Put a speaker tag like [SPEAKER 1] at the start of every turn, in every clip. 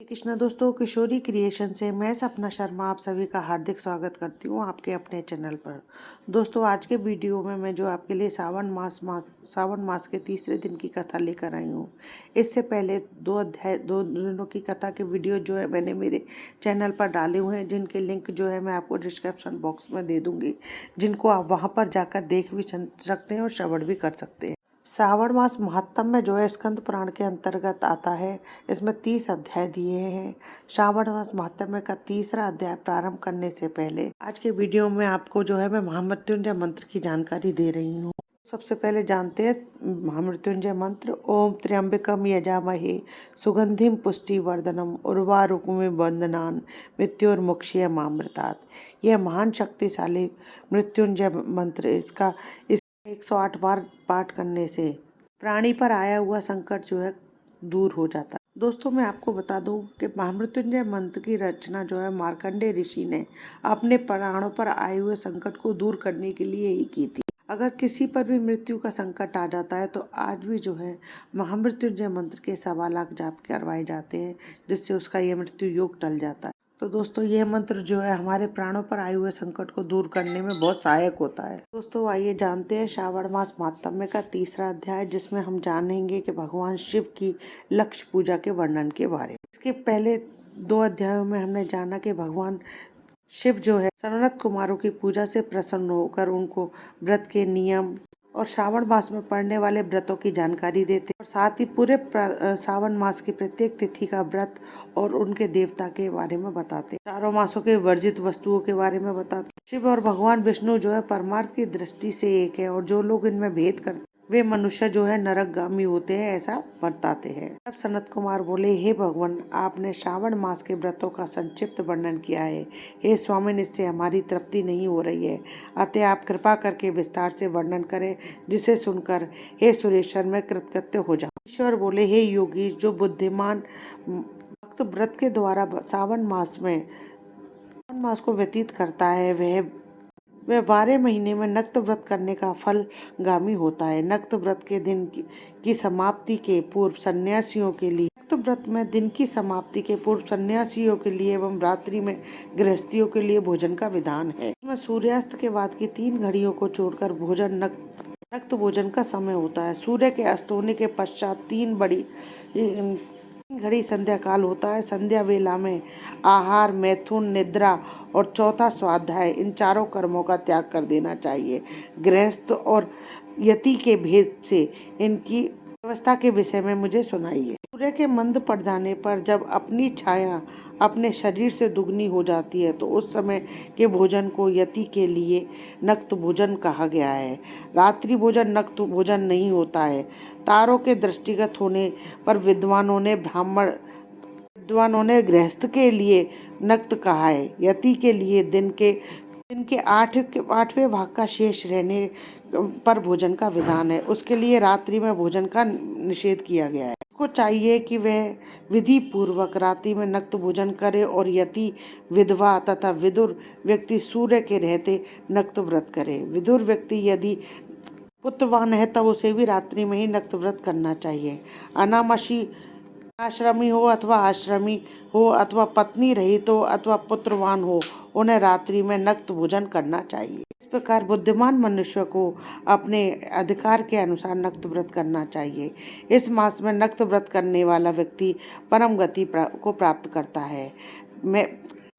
[SPEAKER 1] कृष्णा दोस्तों, किशोरी क्रिएशन से मैं सपना शर्मा आप सभी का हार्दिक स्वागत करती हूँ आपके अपने चैनल पर। दोस्तों, आज के वीडियो में मैं जो आपके लिए सावन मास के तीसरे दिन की कथा लेकर आई हूँ। इससे पहले दो दिनों की कथा के वीडियो जो है मैंने मेरे चैनल पर डाले हुए हैं, जिनके लिंक जो है मैं आपको डिस्क्रिप्शन बॉक्स में दे दूँगी, जिनको आप वहाँ पर जाकर देख भी सकते हैं और श्रवण भी कर सकते हैं। श्रावण मास महात्म्य में जो है स्कंद पुराण के अंतर्गत आता है। इसमें 30 अध्याय दिए हैं। श्रावण मास महात्म्य का तीसरा अध्याय प्रारंभ करने से पहले आज के वीडियो में आपको जो है मैं महामृत्युंजय मंत्र की जानकारी दे रही हूँ। सबसे पहले जानते हैं महामृत्युंजय मंत्र। ओम त्र्यंबकम यजामहे सुगंधिम पुष्टिवर्धनम उर्वारुकमिव बंदनान मृत्युर्मुक्षीयमामृतात्। यह महान शक्तिशाली मृत्युंजय मंत्र इसका 108 बार पाठ करने से प्राणी पर आया हुआ संकट जो है दूर हो जाता है। दोस्तों, मैं आपको बता दूं कि महामृत्युंजय मंत्र की रचना जो है मार्कंडेय ऋषि ने अपने प्राणों पर आए हुए संकट को दूर करने के लिए ही की थी। अगर किसी पर भी मृत्यु का संकट आ जाता है तो आज भी जो है महामृत्युंजय मंत्र के 1.25 लाख जाप करवाए जाते हैं, जिससे उसका यह मृत्यु योग टल जाता है। तो दोस्तों, यह मंत्र जो है हमारे प्राणों पर आए हुए संकट को दूर करने में बहुत सहायक होता है। दोस्तों, आइए जानते हैं श्रावण मास महात्म्य का तीसरा अध्याय, जिसमें हम जानेंगे कि भगवान शिव की लक्ष्य पूजा के वर्णन के बारे में। इसके पहले 2 अध्यायों में हमने जाना कि भगवान शिव जो है सनत कुमारों की पूजा से प्रसन्न होकर उनको व्रत के नियम और श्रावण मास में पड़ने वाले व्रतों की जानकारी देते और साथ ही पूरे श्रावण मास की प्रत्येक तिथि का व्रत और उनके देवता के बारे में बताते। चारों मासों के वर्जित वस्तुओं के बारे में बताते। शिव और भगवान विष्णु जो है परमार्थ की दृष्टि से एक है और जो लोग इनमें भेद करते वे मनुष्य जो है नरकगामी होते हैं, ऐसा बताते हैं। तब सनत कुमार बोले, हे भगवान, आपने श्रावण मास के व्रतों का संक्षिप्त वर्णन किया है। हे स्वामिन, इससे हमारी तृप्ति नहीं हो रही है, अतः आप कृपा करके विस्तार से वर्णन करें, जिसे सुनकर हे सुरेश्वर मैं कृतकृत्य हो जाऊं। ईश्वर बोले, हे योगी, जो बुद्धिमान भक्त व्रत के द्वारा श्रावण मास को व्यतीत करता है वह 12 महीने में नक्त व्रत करने का फल गामी होता है। नक्त व्रत के दिन की समाप्ति के पूर्व सन्यासियों के लिए के लिए एवं रात्रि में गृहस्थियों के लिए भोजन का विधान है। इसमें सूर्यास्त के बाद की 3 घड़ियों को छोड़कर भोजन नक्त भोजन का समय होता है। सूर्य के अस्त होने के पश्चात 3 घड़ी संध्या काल होता है। संध्या वेला में आहार, मैथुन, निद्रा और चौथा स्वाध्याय, इन चारों कर्मों का त्याग कर देना चाहिए। गृहस्थ और यति के भेद से इनकी व्यवस्था के विषय में मुझे सुनाइए। सूर्य के मंद पड़ जाने पर जब अपनी छाया अपने शरीर से दुगनी हो जाती है तो उस समय के भोजन को यति के लिए नक्त भोजन कहा गया है। रात्रि भोजन नक्त भोजन नहीं होता है। तारों के दृष्टिगत होने पर विद्वानों ने गृहस्थ के लिए नक्त कहा है। यति के लिए दिन के 8वें भाग का शेष रहने पर भोजन का विधान है। उसके लिए रात्रि में भोजन का निषेध किया गया है। उसको चाहिए कि वह विधि पूर्वक रात्रि में नक्त भोजन करे और यति, विधवा तथा विदुर व्यक्ति सूर्य के रहते नक्त व्रत करे। विदुर व्यक्ति यदि पुत्रवान है तब उसे भी रात्रि में ही नक्त व्रत करना चाहिए। आश्रमी हो अथवा पत्नी रहित हो अथवा पुत्रवान हो, उन्हें रात्रि में नक्त भोजन करना चाहिए। इस प्रकार बुद्धिमान मनुष्य को अपने अधिकार के अनुसार नक्त व्रत करना चाहिए। इस मास में नक्त व्रत करने वाला व्यक्ति परम गति को प्राप्त करता है। मैं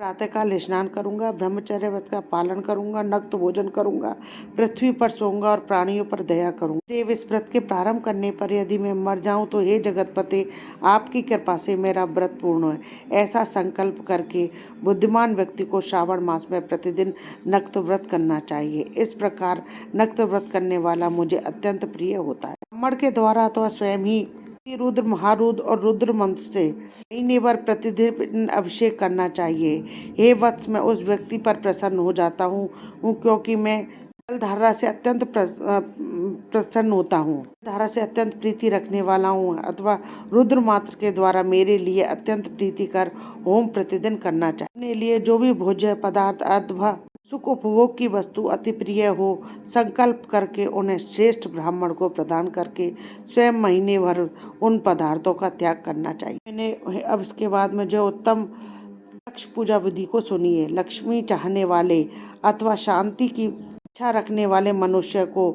[SPEAKER 1] प्रातःकाल स्नान करूंगा, ब्रह्मचर्य व्रत का पालन करूंगा, नक्त भोजन करूंगा, पृथ्वी पर सोऊंगा और प्राणियों पर दया करूंगा। देव, इस व्रत के प्रारंभ करने पर यदि मैं मर जाऊं तो हे जगतपते, आपकी कृपा से मेरा व्रत पूर्ण है। ऐसा संकल्प करके बुद्धिमान व्यक्ति को श्रावण मास में प्रतिदिन नक्त व्रत करना चाहिए। इस प्रकार नक्त व्रत करने वाला मुझे अत्यंत प्रिय होता है। ब्राह्मण के द्वारा अथवा स्वयं ही रुद्र, महारुद्र और रुद्र मंत्र से महीने भर प्रतिदिन अभिषेक करना चाहिए। हे वत्स, मैं उस व्यक्ति पर प्रसन्न हो जाता हूँ क्योंकि मैं जलधारा से अत्यंत प्रसन्न होता हूँ, धारा से अत्यंत प्रीति रखने वाला हूँ, अथवा रुद्र मंत्र के द्वारा मेरे लिए अत्यंत प्रीतिकर होम प्रतिदिन करना चाहिए। अपने लिए जो भी भोज्य पदार्थ अथवा सुख उपभोग की वस्तु अति प्रिय हो, संकल्प करके उन्हें श्रेष्ठ ब्राह्मण को प्रदान करके स्वयं महीने भर उन पदार्थों का त्याग करना चाहिए। मैंने अब इसके बाद में जो उत्तम लक्ष्य पूजा विधि को सुनिए। लक्ष्मी चाहने वाले अथवा शांति की इच्छा रखने वाले मनुष्य को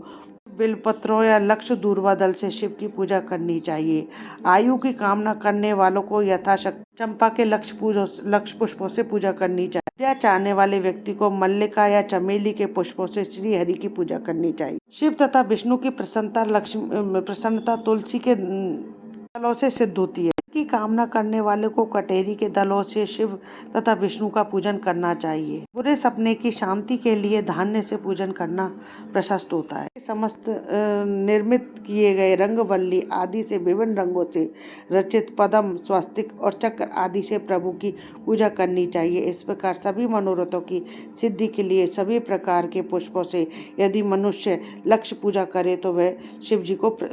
[SPEAKER 1] बिलपत्रों या लक्ष्य दूर्वा दल से शिव की पूजा करनी चाहिए। आयु की कामना करने वालों को यथाशक्ति चंपा के लक्ष्य पुष्पों से पूजा करनी चाहिए। विद्या चाहने वाले व्यक्ति को मल्लिका या चमेली के पुष्पों से श्री हरि की पूजा करनी चाहिए। शिव तथा विष्णु की प्रसन्नता तुलसी के दलों से सिद्ध होती है। की कामना करने वाले को कटेरी के दलों से शिव तथा विष्णु का पूजन करना चाहिए। बुरे सपने की शांति के लिए धान्य से पूजन करना प्रशस्त होता है। समस्त निर्मित किए गए रंगवल्ली आदि से विभिन्न रंगों से रचित पद्म, स्वस्तिक और चक्र आदि से प्रभु की पूजा करनी चाहिए। इस प्रकार सभी मनोरथों की सिद्धि के लिए सभी प्रकार के पुष्पों से यदि मनुष्य लक्ष्य पूजा करे तो वह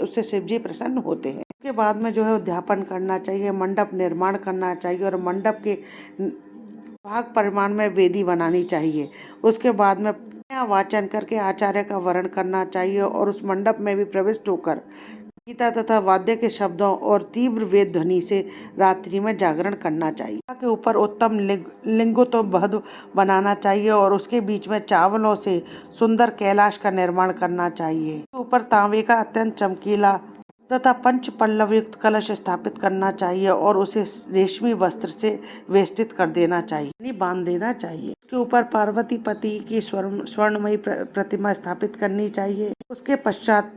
[SPEAKER 1] उससे शिव जी प्रसन्न होते हैं। उसके बाद में जो है उद्यापन करना चाहिए, मंडप निर्माण करना चाहिए और मंडप के भाग परिमाण में वेदी बनानी चाहिए। उसके बाद में वाचन करके आचार्य का वर्ण करना चाहिए और उस मंडप में भी प्रविष्ट होकर गीता तथा वाद्य के शब्दों और तीव्र वेद ध्वनि से रात्रि में जागरण करना चाहिए। के ऊपर उत्तम लिंगोत्तम बनाना चाहिए और उसके बीच में चावलों से सुंदर कैलाश का निर्माण करना चाहिए। ऊपर तांबे का अत्यंत चमकीला तथा पंच पल्लव युक्त कलश स्थापित करना चाहिए और उसे रेशमी वस्त्र से वेष्टित कर देना चाहिए, बांध देना चाहिए। उसके ऊपर पार्वती पति की स्वर्णमयी प्रतिमा स्थापित करनी चाहिए। उसके पश्चात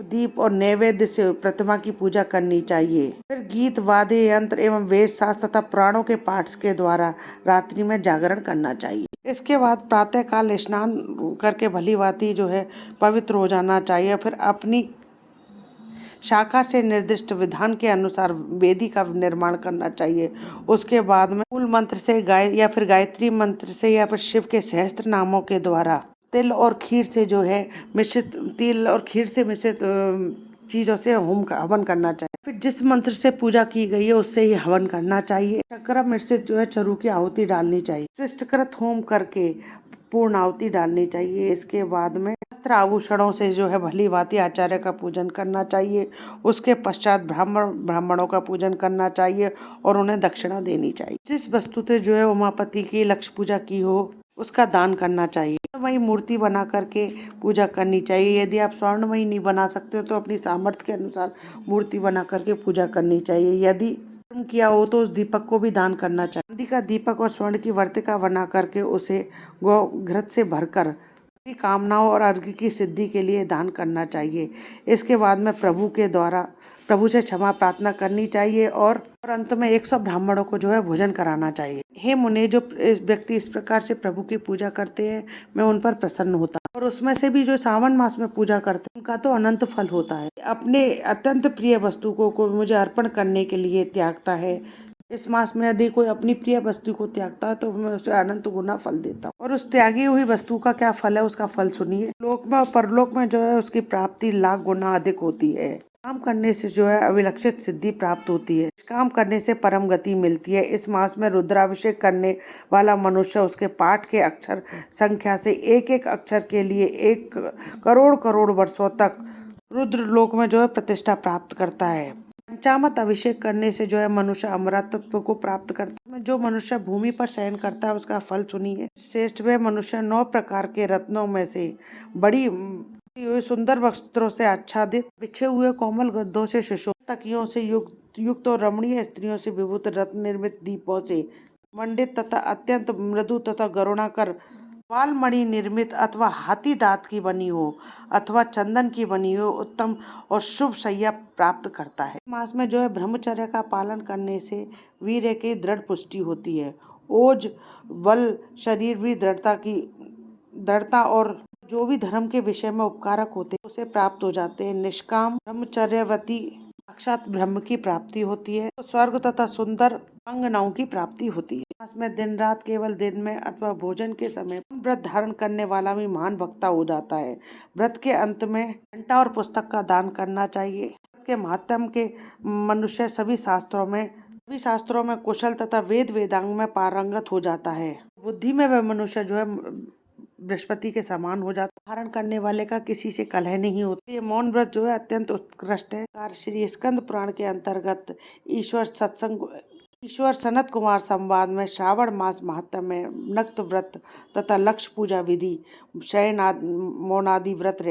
[SPEAKER 1] दीप और नैवेद्य से प्रतिमा की पूजा करनी चाहिए। फिर गीत, वाद्य यंत्र एवं वेद शास्त्र तथा पुराणों के पाठ के द्वारा रात्रि में जागरण करना चाहिए। इसके बाद प्रातः काल स्नान करके भली भांति जो है पवित्र हो जाना चाहिए। फिर अपनी शाखा से निर्दिष्ट विधान के अनुसार वेदी का निर्माण करना चाहिए। उसके बाद में मूल मंत्र से या फिर गायत्री मंत्र से या फिर शिव के सहस्त्र नामों के द्वारा तिल और खीर से मिश्रित चीजों से हवन करना चाहिए। फिर जिस मंत्र से पूजा की गई है उससे ही हवन करना चाहिए। शर्करा मिर्च से जो है चरु की आहुति डालनी चाहिए। सृष्टकृत होम करके पूर्ण आहुति डालनी चाहिए। इसके बाद में वस्त्र आभूषणों से जो है भली भांति आचार्य का पूजन करना चाहिए। उसके पश्चात ब्राह्मणों का पूजन करना चाहिए और उन्हें दक्षिणा देनी चाहिए। जिस वस्तु से जो है उमापति की लक्ष्य पूजा की हो उसका दान करना चाहिए। स्वर्णमयी मूर्ति बना करके पूजा करनी चाहिए। यदि आप स्वर्णमयी नहीं बना सकते हो तो अपनी सामर्थ्य के अनुसार मूर्ति बना करके पूजा करनी चाहिए। यदि किया हो तो उस दीपक को भी दान करना चाहिए। चांदी का दीपक और स्वर्ण की वर्तिका बना करके उसे गौ घृत से भरकर अपनी कामनाओं और अर्घ्य की सिद्धि के लिए दान करना चाहिए। इसके बाद में प्रभु से क्षमा प्रार्थना करनी चाहिए और अंत में 100 ब्राह्मणों को जो है भोजन कराना चाहिए। हे मुने, जो व्यक्ति इस प्रकार से प्रभु की पूजा करते हैं मैं उन पर प्रसन्न होता हूँ और उसमें से भी जो सावन मास में पूजा करते हैं उनका तो अनंत फल होता है। अपने अत्यंत प्रिय वस्तु को मुझे अर्पण करने के लिए त्यागता है। इस मास में यदि कोई अपनी प्रिय वस्तु को त्यागता है तो मैं उसे अनंत गुना फल देता हूँ। और उस त्यागी हुई वस्तु का क्या फल है उसका फल सुनिए। लोक में और परलोक में जो है उसकी प्राप्ति लाख गुना अधिक होती है। काम करने से जो है अविलक्षित सिद्धि प्राप्त होती है। काम करने से परम गति मिलती है। इस मास में रुद्राभिषेक करने वाला मनुष्य उसके पाठ के अक्षर संख्या से एक एक अक्षर के लिए 1 करोड़ वर्षों तक रुद्र लोक में जो है प्रतिष्ठा प्राप्त करता है। पंचामत अभिषेक करने से जो है मनुष्य अमरत्व को प्राप्त करता है। जो मनुष्य भूमि पर शयन करता है उसका फल सुनिए। श्रेष्ठ वे मनुष्य 9 प्रकार के रत्नों में से बड़ी सुंदर वस्त्रों से आच्छादित, बिछे हुए कोमल गद्दों से सुशोभित, तकियों से युक्त और रमणीय स्त्रियों से विभूत रत्न निर्मित दीपों से मंडित तथा अत्यंत मृदु तथा गरुणाकर वालमणि निर्मित अथवा हाथी दांत की बनी हो अथवा चंदन की बनी हो उत्तम और शुभ शैया प्राप्त करता है। मास में जो है ब्रह्मचर्य का पालन करने से वीर्य की दृढ़ पुष्टि होती है। ओज बल शरीर भी दृढ़ता और जो भी धर्म के विषय में उपकारक होते हैं उसे प्राप्त हो जाते हैं। निष्काम ब्रह्मचर्यवती साक्षात ब्रह्म की प्राप्ति होती है। तो स्वर्ग तथा सुंदर अंगनाओं की प्राप्ति होती है। मास में दिन रात केवल दिन में अथवा भोजन के समय व्रत धारण करने वाला भी महान वक्ता हो जाता है। व्रत के अंत में घंटा और पुस्तक का दान करना चाहिए। व्रत के महात्म के मनुष्य सभी शास्त्रों में कुशल तथा वेदांग में पारंगत हो जाता है। बुद्धि में वह मनुष्य जो है बृहस्पति के समान हो जाता है। धारण करने वाले का किसी से कलह नहीं होती। ये मौन व्रत जो है अत्यंत उत्कृष्ट है। कार्य श्री स्कंद पुराण के अंतर्गत ईश्वर सनत कुमार संवाद में श्रावण मास महात्म में नक्त व्रत तथा लक्ष्य पूजा विधि शयन मौनादि व्रत